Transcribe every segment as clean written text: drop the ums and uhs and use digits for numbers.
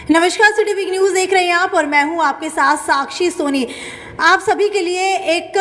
नमस्कार, city big news देख रहे हैं आप और मैं हूं आपके साथ साक्षी सोनी। आप सभी के लिए एक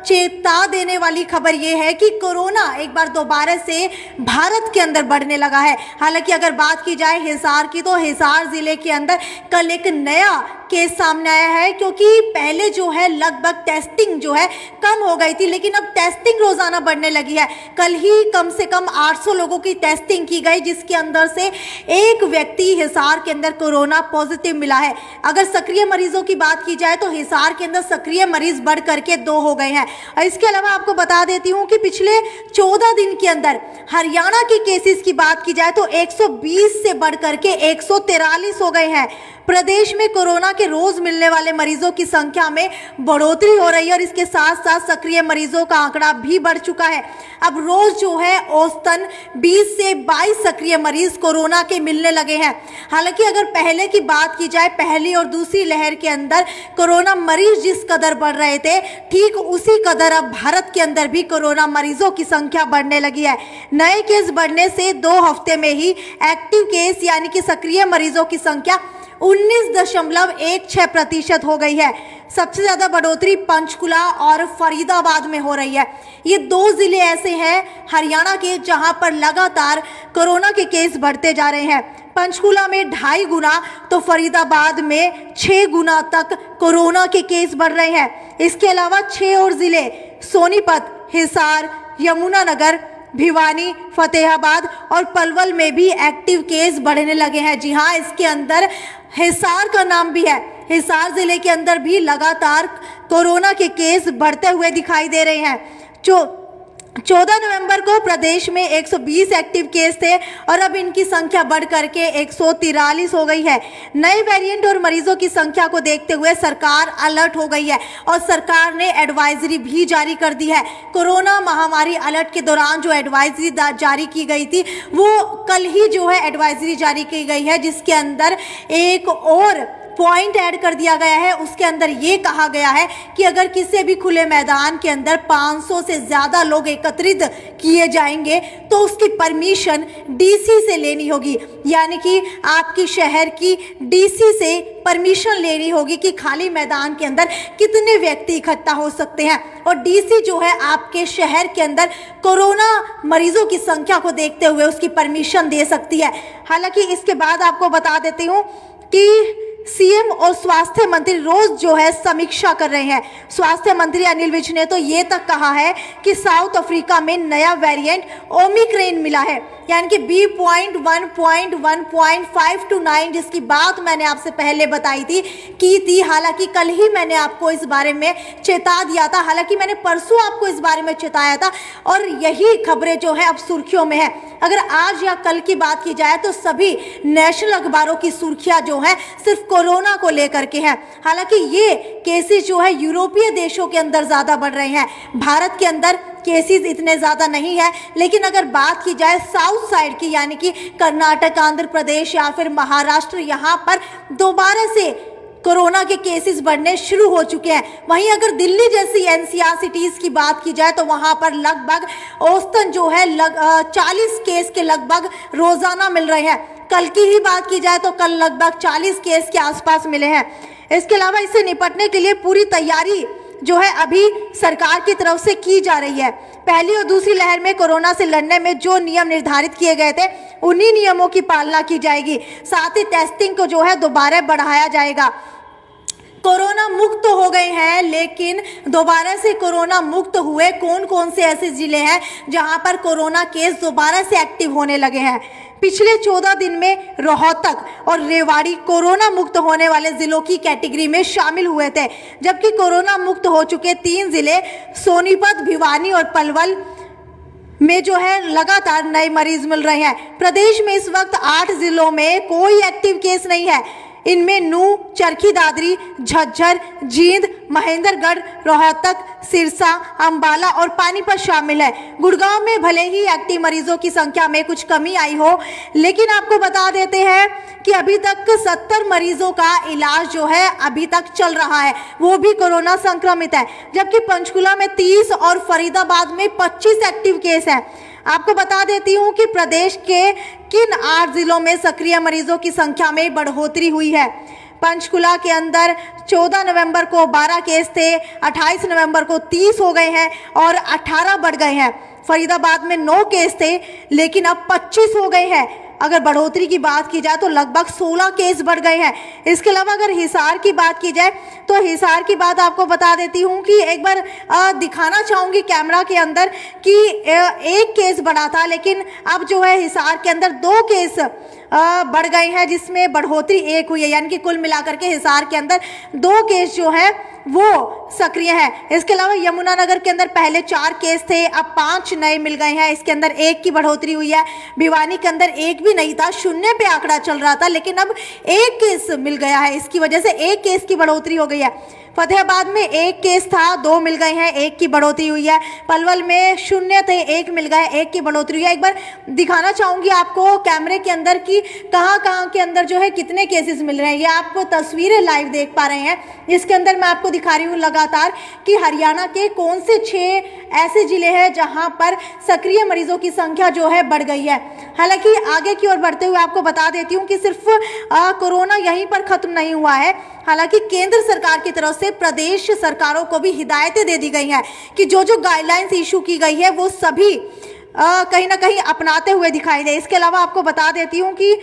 चेता देने वाली खबर ये है कि कोरोना एक बार दोबारा से भारत के अंदर बढ़ने लगा है। हालांकि अगर बात की जाए हिसार की, तो हिसार जिले के अंदर कल एक नया केस सामने आया है, क्योंकि पहले जो है लगभग टेस्टिंग जो है कम हो गई थी, लेकिन अब टेस्टिंग रोजाना बढ़ने लगी है। कल ही कम से कम 800 लोगों की टेस्टिंग की गई, जिसके अंदर से एक व्यक्ति हिसार के अंदर कोरोना पॉजिटिव मिला है। अगर सक्रिय मरीजों की बात की जाए तो हिसार के अंदर सक्रिय मरीज बढ़ करके 2 हो गए हैं। और इसके अलावा आपको बता देती हूं कि पिछले 14 दिन के अंदर हरियाणा के केसेस की बात की जाए तो 120 से बढ़ करके 143 हो गए हैं। प्रदेश में कोरोना के रोज मिलने वाले मरीजों की संख्या में बढ़ोतरी हो रही है और इसके साथ साथ सक्रिय मरीजों का आंकड़ा भी बढ़ चुका है। अब रोज जो है औसतन 20 से 22 सक्रिय मरीज कोरोना के मिलने लगे हैं। हालांकि अगर पहले की बात की जाए, पहली और दूसरी लहर के अंदर कोरोना मरीज जिस कदर बढ़ रहे थे, ठीक उसी कदर अब भारत के अंदर भी कोरोना मरीजों की संख्या बढ़ने लगी है। नए केस बढ़ने से 2 हफ्ते में ही एक्टिव केस यानी कि सक्रिय मरीजों की संख्या 19.16% हो गई है। सबसे ज्यादा बढ़ोतरी पंचकुला और फरीदाबाद में हो रही है। ये 2 जिले ऐसे हैं हरियाणा के जहां पर लगातार कोरोना के केस बढ़ते जा रहे हैं। पंचकुला में 2.5 गुना तो फरीदाबाद में 6 गुना तक कोरोना के केस बढ़ रहे हैं। इसके अलावा 6 और जिले सोनीपत, हिसार, यमुनानगर, भिवानी, फतेहाबाद और पलवल में भी एक्टिव केस बढ़ने लगे हैं। जी हाँ, इसके अंदर हिसार का नाम भी है। हिसार जिले के अंदर भी लगातार कोरोना के केस बढ़ते हुए दिखाई दे रहे हैं। 14 नवंबर को प्रदेश में 120 एक्टिव केस थे और अब इनकी संख्या बढ़ करके 143 हो गई है। नए वेरिएंट और मरीजों की संख्या को देखते हुए सरकार अलर्ट हो गई है और सरकार ने एडवाइजरी भी जारी कर दी है। कोरोना महामारी अलर्ट के दौरान जो एडवाइजरी जारी की गई थी, वो कल ही जो है एडवाइजरी जारी की गई है, जिसके अंदर एक और पॉइंट ऐड कर दिया गया है। उसके अंदर ये कहा गया है कि अगर किसी भी खुले मैदान के अंदर 500 से ज्यादा लोग एकत्रित किए जाएंगे तो उसकी परमिशन डीसी से लेनी होगी, यानी कि आपकी शहर की डीसी से परमिशन लेनी होगी कि खाली मैदान के अंदर कितने व्यक्ति इकट्ठा हो सकते हैं। और डीसी जो है आपके शहर के अंदर कोरोना मरीजों की संख्या को देखते हुए उसकी परमिशन दे सकती है। हालांकि इसके बाद आपको बता देती हूँ कि सीएम और स्वास्थ्य मंत्री रोज जो है समीक्षा कर रहे हैं। स्वास्थ्य मंत्री अनिल विज ने तो ये तक कहा है कि साउथ अफ्रीका में नया वेरिएंट ओमिक्रॉन मिला है, यानी कि B.1.1.529, जिसकी बात मैंने आपसे पहले बताई थी। हालांकि कल ही मैंने आपको इस बारे में चेता दिया था। हालांकि मैंने परसों आपको इस बारे में चेताया था और यही खबरें जो है अब सुर्खियों में है। अगर आज या कल की बात की जाए तो सभी नेशनल अखबारों की सुर्खियां जो है सिर्फ कोरोना को लेकर के हैं। हालांकि ये केसेस जो है यूरोपीय देशों के अंदर ज्यादा बढ़ रहे हैं, भारत के अंदर केसेस इतने ज़्यादा नहीं है। लेकिन अगर बात की जाए साउथ साइड की, यानी कि कर्नाटक, आंध्र प्रदेश या फिर महाराष्ट्र, यहाँ पर दोबारा से कोरोना के केसेस बढ़ने शुरू हो चुके हैं। वहीं अगर दिल्ली जैसी एनसीआर सिटीज़ की बात की जाए तो वहाँ पर लगभग औसतन जो है 40 केस के लगभग रोज़ाना मिल रहे हैं। कल की ही बात की जाए तो कल लगभग 40 केस के आसपास मिले हैं। इसके अलावा इससे निपटने के लिए पूरी तैयारी जो है अभी सरकार की तरफ से की जा रही है। पहली और दूसरी लहर में कोरोना से लड़ने में जो नियम निर्धारित किए गए थे, उन्हीं नियमों की पालना की जाएगी। साथ ही टेस्टिंग को जो है दोबारा बढ़ाया जाएगा। कोरोना मुक्त हो गए हैं, लेकिन दोबारा से कोरोना मुक्त हुए कौन कौन से ऐसे जिले हैं जहां पर कोरोना केस दोबारा से एक्टिव होने लगे हैं? पिछले 14 दिन में रोहतक और रेवाड़ी कोरोना मुक्त होने वाले जिलों की कैटेगरी में शामिल हुए थे, जबकि कोरोना मुक्त हो चुके 3 जिले सोनीपत, भिवानी और पलवल में जो है लगातार नए मरीज मिल रहे हैं। प्रदेश में इस वक्त 8 जिलों में कोई एक्टिव केस नहीं है। इनमें नूंह, चरखी दादरी, झज्जर, जींद, महेंद्रगढ़, रोहतक, सिरसा, अंबाला और पानीपत शामिल है। गुड़गांव में भले ही एक्टिव मरीजों की संख्या में कुछ कमी आई हो, लेकिन आपको बता देते हैं कि अभी तक 70 मरीजों का इलाज जो है अभी तक चल रहा है, वो भी कोरोना संक्रमित है। जबकि पंचकुला में 30 और फरीदाबाद में 25 एक्टिव केस हैं। आपको बता देती हूँ कि प्रदेश के किन 8 जिलों में सक्रिय मरीजों की संख्या में बढ़ोतरी हुई है। पंचकुला के अंदर 14 नवंबर को 12 केस थे, 28 नवंबर को 30 हो गए हैं और 18 बढ़ गए हैं। फरीदाबाद में 9 केस थे लेकिन अब 25 हो गए हैं। अगर बढ़ोतरी की बात की जाए तो लगभग 16 केस बढ़ गए हैं। इसके अलावा अगर हिसार की बात की जाए तो हिसार की बात आपको बता देती हूँ कि एक बार दिखाना चाहूँगी कैमरा के अंदर कि 1 केस बढ़ा था, लेकिन अब जो है हिसार के अंदर 2 केस बढ़ गए हैं, जिसमें बढ़ोतरी 1 हुई है, यानी कि कुल मिलाकर के हिसार के अंदर 2 केस जो है वो सक्रिय है। इसके अलावा यमुनानगर के अंदर पहले 4 केस थे, अब 5 नए मिल गए हैं, इसके अंदर 1 की बढ़ोतरी हुई है। भिवानी के अंदर 1 भी नहीं था, 0 पे आंकड़ा चल रहा था, लेकिन अब 1 केस मिल गया है, इसकी वजह से 1 केस की बढ़ोतरी हो गई है। फतेहाबाद में 1 केस था, 2 मिल गए हैं, 1 की बढ़ोतरी हुई है। पलवल में 0 थे, 1 मिल गए, 1 की बढ़ोतरी हुई है। एक बार दिखाना चाहूंगी आपको कैमरे के अंदर कि कहां के अंदर जो है कितने केसेस मिल रहे हैं। ये आपको तस्वीरें लाइव देख पा रहे हैं। इसके अंदर मैं आपको दिखा रही हूँ लगातार कि हरियाणा के कौन से 6 ऐसे जिले हैं जहां पर सक्रिय मरीजों की संख्या जो है बढ़ गई है। हालांकि आगे की ओर बढ़ते हुए आपको बता देती हूँ कि सिर्फ कोरोना यहीं पर खत्म नहीं हुआ है। हालांकि केंद्र सरकार की तरफ से प्रदेश सरकारों को भी हिदायतें दे दी गई हैं कि जो गाइडलाइंस इशू की गई है वो सभी कहीं ना कहीं अपनाते हुए दिखाई दे। इसके अलावा आपको बता देती हूँ कि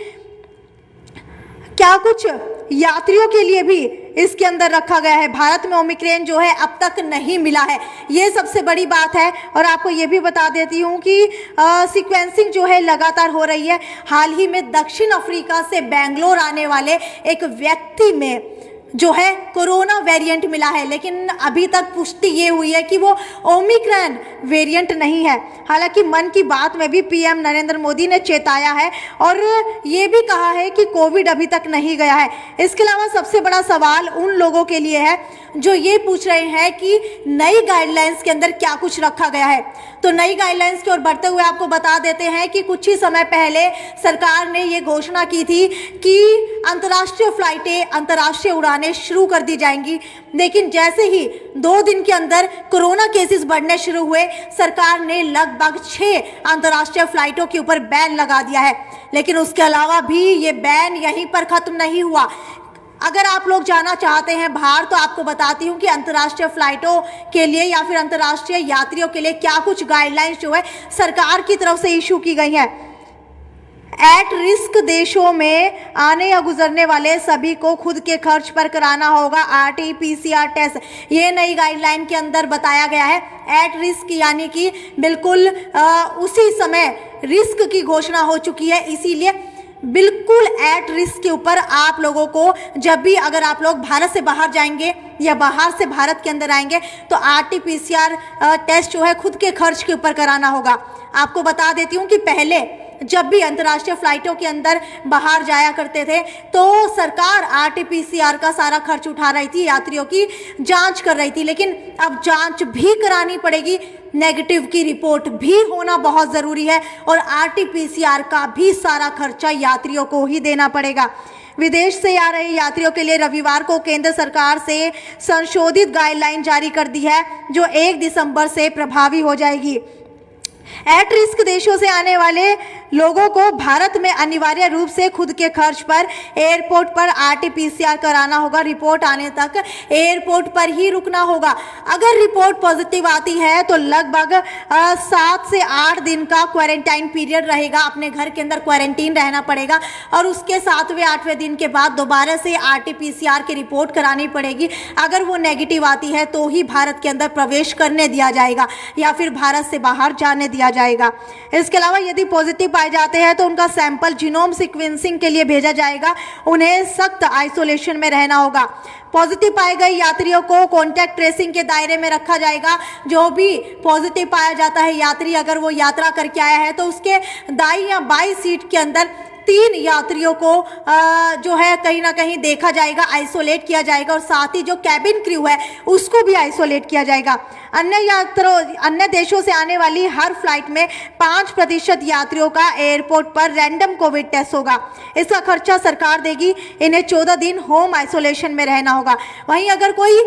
क्या कुछ यात्रियों के लिए भी इसके अंदर रखा गया है। भारत में ओमिक्रॉन जो है अब तक नहीं मिला है, ये सबसे बड़ी बात है। और आपको ये भी बता देती हूँ कि सीक्वेंसिंग जो है लगातार हो रही है। हाल ही में दक्षिण अफ्रीका से बेंगलोर आने वाले एक व्यक्ति में जो है कोरोना वेरिएंट मिला है, लेकिन अभी तक पुष्टि ये हुई है कि वो ओमिक्रॉन वेरिएंट नहीं है। हालांकि मन की बात में भी पीएम नरेंद्र मोदी ने चेताया है और ये भी कहा है कि कोविड अभी तक नहीं गया है। इसके अलावा सबसे बड़ा सवाल उन लोगों के लिए है जो ये पूछ रहे हैं कि नई गाइडलाइंस के अंदर क्या कुछ रखा गया है। तो नई गाइडलाइंस की ओर बढ़ते हुए आपको बता देते हैं कि कुछ ही समय पहले सरकार ने ये घोषणा की थी कि अंतर्राष्ट्रीय फ्लाइटें, अंतर्राष्ट्रीय उड़ानें शुरू कर दी जाएंगी। लेकिन जैसे ही 2 दिन के अंदर कोरोना केसेस बढ़ने शुरू हुए, सरकार ने लगभग 6 अंतर्राष्ट्रीय फ्लाइटों के ऊपर बैन लगा दिया है। लेकिन उसके अलावा भी ये बैन यहीं पर खत्म नहीं हुआ। अगर आप लोग जाना चाहते हैं बाहर तो आपको बताती हूँ कि अंतर्राष्ट्रीय फ्लाइटों के लिए या फिर अंतर्राष्ट्रीय यात्रियों के लिए क्या कुछ गाइडलाइंस जो है सरकार की तरफ से इशू की गई हैं। एट रिस्क देशों में आने या गुजरने वाले सभी को खुद के खर्च पर कराना होगा RT-PCR टेस्ट। ये नई गाइडलाइन के अंदर बताया गया है। एट रिस्क यानी कि बिल्कुल उसी समय रिस्क की घोषणा हो चुकी है, इसीलिए बिल्कुल एट रिस्क के ऊपर आप लोगों को जब भी अगर आप लोग भारत से बाहर जाएंगे या बाहर से भारत के अंदर आएंगे तो RT-PCR टेस्ट जो है खुद के खर्च के ऊपर कराना होगा। आपको बता देती हूँ कि पहले जब भी अंतर्राष्ट्रीय फ्लाइटों के अंदर बाहर जाया करते थे तो सरकार RT-PCR का सारा खर्च उठा रही थी, यात्रियों की जांच कर रही थी। लेकिन अब जांच भी करानी पड़ेगी, नेगेटिव की रिपोर्ट भी होना बहुत ज़रूरी है और RT-PCR का भी सारा खर्चा यात्रियों को ही देना पड़ेगा। विदेश से आ रहे यात्रियों के लिए रविवार को केंद्र सरकार से संशोधित गाइडलाइन जारी कर दी है जो 1 दिसंबर से प्रभावी हो जाएगी। एट रिस्क देशों से आने वाले लोगों को भारत में अनिवार्य रूप से खुद के खर्च पर एयरपोर्ट पर RT-PCR कराना होगा। रिपोर्ट आने तक एयरपोर्ट पर ही रुकना होगा। अगर रिपोर्ट पॉजिटिव आती है तो लगभग 7 से 8 दिन का क्वारंटाइन पीरियड रहेगा, अपने घर के अंदर क्वारंटीन रहना पड़ेगा और उसके 7वें 8वें दिन के बाद दोबारा से RT-PCR की रिपोर्ट करानी पड़ेगी। अगर वो नेगेटिव आती है तो ही भारत के अंदर प्रवेश करने दिया जाएगा या फिर भारत से बाहर जाने दिया जाएगा। इसके अलावा यदि पॉजिटिव पाए जाते हैं तो उनका सैंपल जीनोम सीक्वेंसिंग के लिए भेजा जाएगा। उन्हें सख्त आइसोलेशन में रहना होगा। पॉजिटिव पाए गए यात्रियों को कॉन्टैक्ट ट्रेसिंग के दायरे में रखा जाएगा। जो भी पॉजिटिव पाया जाता है यात्री, अगर वो यात्रा करके आया है तो उसके दाई या बाई सीट के अंदर 3 यात्रियों को जो है कहीं ना कहीं देखा जाएगा, आइसोलेट किया जाएगा और साथ ही जो कैबिन क्रू है उसको भी आइसोलेट किया जाएगा। अन्य देशों से आने वाली हर फ्लाइट में 5% यात्रियों का एयरपोर्ट पर रैंडम कोविड टेस्ट होगा। इसका खर्चा सरकार देगी। इन्हें 14 दिन होम आइसोलेशन में रहना होगा। वहीं अगर कोई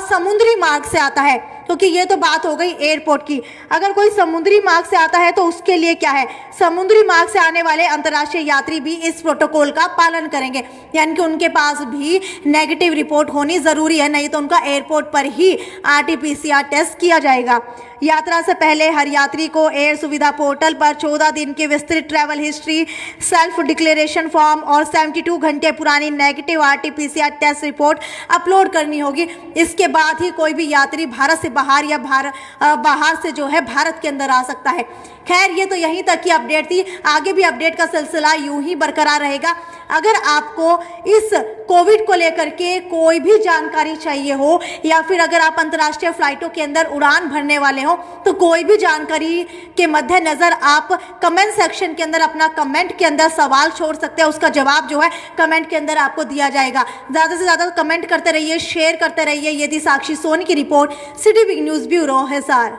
समुद्री मार्ग से आता है क्योंकि ये तो बात हो गई एयरपोर्ट की। अगर कोई समुद्री मार्ग से आता है तो उसके लिए क्या है, समुद्री मार्ग से आने वाले अंतर्राष्ट्रीय यात्री भी इस प्रोटोकॉल का पालन करेंगे, यानी कि उनके पास भी नेगेटिव रिपोर्ट होनी जरूरी है, नहीं तो उनका एयरपोर्ट पर ही RT-PCR टेस्ट किया जाएगा। यात्रा से पहले हर यात्री को एयर सुविधा पोर्टल पर 14 दिन की विस्तृत travel history, self declaration form और 72 घंटे पुरानी negative RT-PCR test report upload करनी होगी। इसके बाद ही कोई भी यात्री भारत से बाहर या बाहर से जो है भारत के अंदर आ सकता है। खैर, ये तो यहीं तक की अपडेट थी, आगे भी अपडेट का सिलसिला यूं ही बरकरार रहेगा। अगर आपको इस कोविड को लेकर के कोई भी जानकारी चाहिए हो या फिर अगर आप अंतर्राष्ट्रीय फ्लाइटों के अंदर उड़ान भरने वाले हो तो कोई भी जानकारी के मद्देनजर आप कमेंट सेक्शन के अंदर अपना कमेंट के अंदर सवाल छोड़ सकते हैं, उसका जवाब जो है कमेंट के अंदर आपको दिया जाएगा। ज़्यादा से ज़्यादा कमेंट करते रहिए, शेयर करते रहिए। ये थी साक्षी सोनी की report, city big news bureau Hisar.